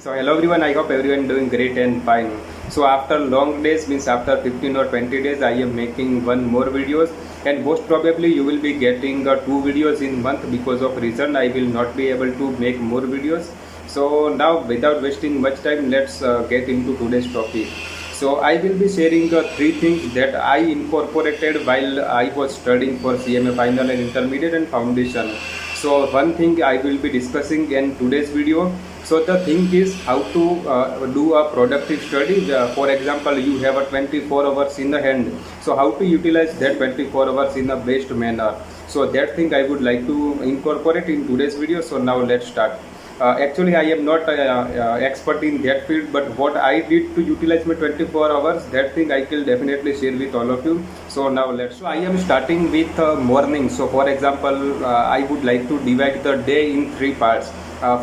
So hello everyone, I hope everyone doing great and fine. So after long days, means after 15 or 20 days, I am making one more videos, and most probably you will be getting two videos in month. Because of reason I will not be able to make more videos. So now without wasting much time, let's get into today's topic. So I will be sharing three things that I incorporated while I was studying for CMA final and intermediate and foundation. So one thing I will be discussing in today's video. So the thing is how to do a productive study. For example, you have a 24 hours in the hand. So how to utilize that 24 hours in the best manner. So that thing I would like to incorporate in today's video. So now let's start. Actually, I am not expert in that field, but what I did to utilize my 24 hours, that thing I will definitely share with all of you. So now let's. So I am starting with morning. So for example, I would like to divide the day in three parts.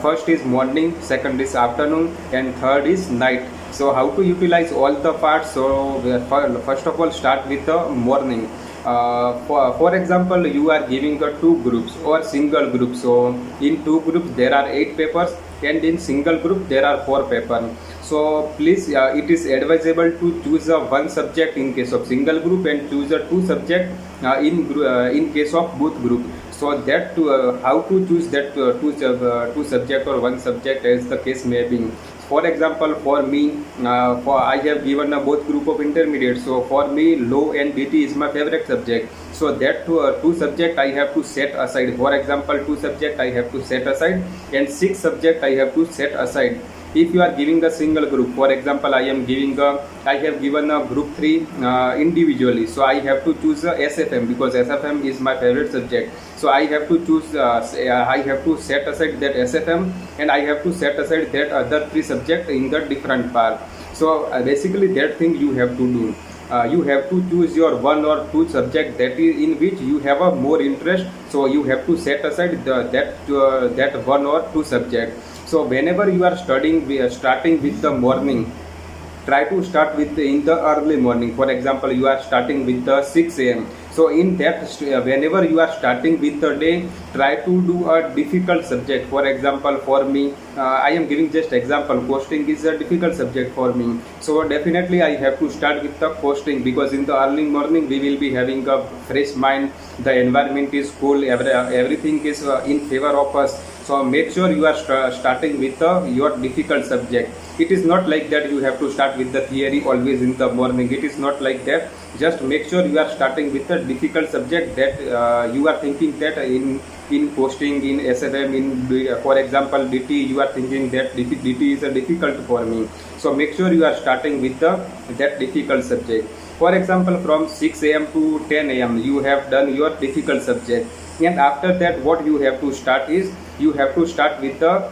First is morning, second is afternoon, and third is night. So how to utilize all the parts? So first of all, start with the morning. For example, you are giving two groups or single group. So in two groups there are 8 papers, and in single group there are 4 papers. So please, it is advisable to choose one subject in case of single group and choose a two subject in case of both group. So that how to choose that two subject or one subject as the case may be. For example, for me, for I have given both group of intermediate. So for me, law and DT is my favorite subject. So that two subject I have to set aside. For example, two subject I have to set aside, and 6 subject I have to set aside. If you are giving a single group, for example, I have given a group 3 individually. So I have to choose SFM because SFM is my favorite subject. So I have to choose, I have to set aside that SFM, and I have to set aside that other 3 subject in the different part. So basically that thing you have to do. You have to choose your one or two subject that is in which you have a more interest. So you have to set aside that one or two subject. So whenever you are studying, starting with the morning, try to start with in the early morning. For example, you are starting with the 6 a.m. So in that, whenever you are starting with the day, try to do a difficult subject. For example, for me, I am giving just example. Costing is a difficult subject for me. So definitely I have to start with the costing, because in the early morning we will be having a fresh mind. The environment is cool. Everything is in favor of us. So make sure you are starting with your difficult subject. It is not like that you have to start with the theory always in the morning. It is not like that. Just make sure you are starting with a difficult subject that you are thinking that in costing, in SFM, in for example DT, you are thinking that DT is a difficult for me. So make sure you are starting with that difficult subject. For example, from 6 a.m. to 10 a.m. you have done your difficult subject, and after that what you have to start is you have to start with the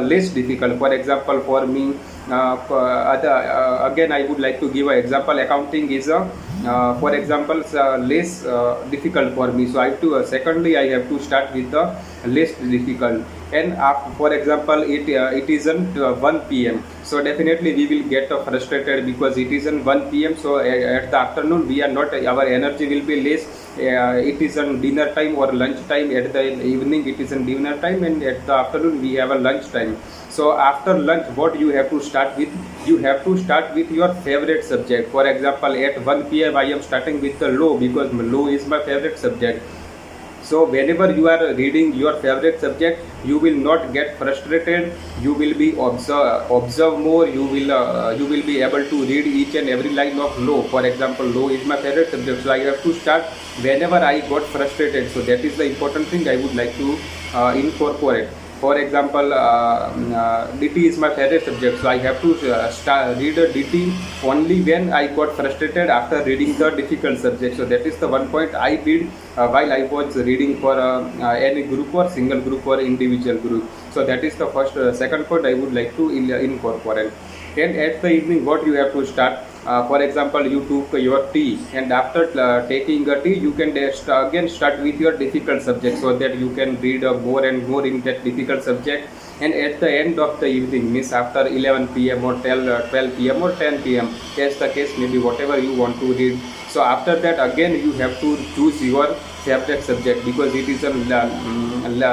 less difficult. For example, for me, again I would like to give an example. Accounting is for example less difficult for me. So I have to secondly I have to start with the less difficult. And after, for example, it is on 1 p.m. So definitely we will get frustrated because it is on 1 p.m. So at the afternoon we are not, our energy will be less. It is on dinner time or lunch time. At the evening it is on dinner time, and at the afternoon we have a lunch time. So after lunch, what you have to start with? You have to start with your favorite subject. For example, at 1 p.m. I am starting with the law because law is my favorite subject. So whenever you are reading your favorite subject, you will not get frustrated. You will be observe more. You will be able to read each and every line of law. For example, law is my favorite subject, so I have to start whenever I got frustrated. So that is the important thing I would like to incorporate. For example, DT is my favorite subject, so I have to read a DT only when I got frustrated after reading the difficult subject. So that is the one point I did while I was reading for any group or single group or individual group. So that is the first. Second point I would like to incorporate. And at the evening, what you have to start? For example, you took your tea, and after taking a tea, you can again start with your difficult subject, so that you can read more and more in that difficult subject. And at the end of the evening, means after 11 p.m. or 12 p.m. or 10 p.m., as the case may be, whatever you want to read. So after that, again you have to choose your favorite subject, because it is a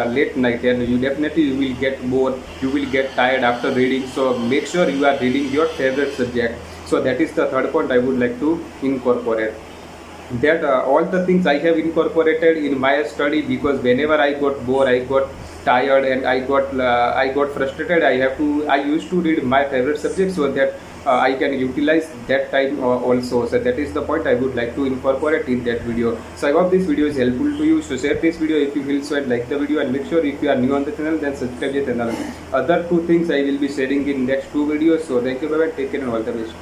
late night and you definitely you will get bored, you will get tired after reading. So make sure you are reading your favorite subject. So that is the third point I would like to incorporate. That all the things I have incorporated in my study, because whenever I got bored, I got tired, and I got frustrated, I used to read my favorite subject, so that I can utilize that time also. So that is the point I would like to incorporate in that video. So I hope this video is helpful to you. So share this video if you feel so, and like the video, and make sure if you are new on the channel, then subscribe the channel. Other two things I will be sharing in next two videos. So thank you, bye bye, take care and all the best.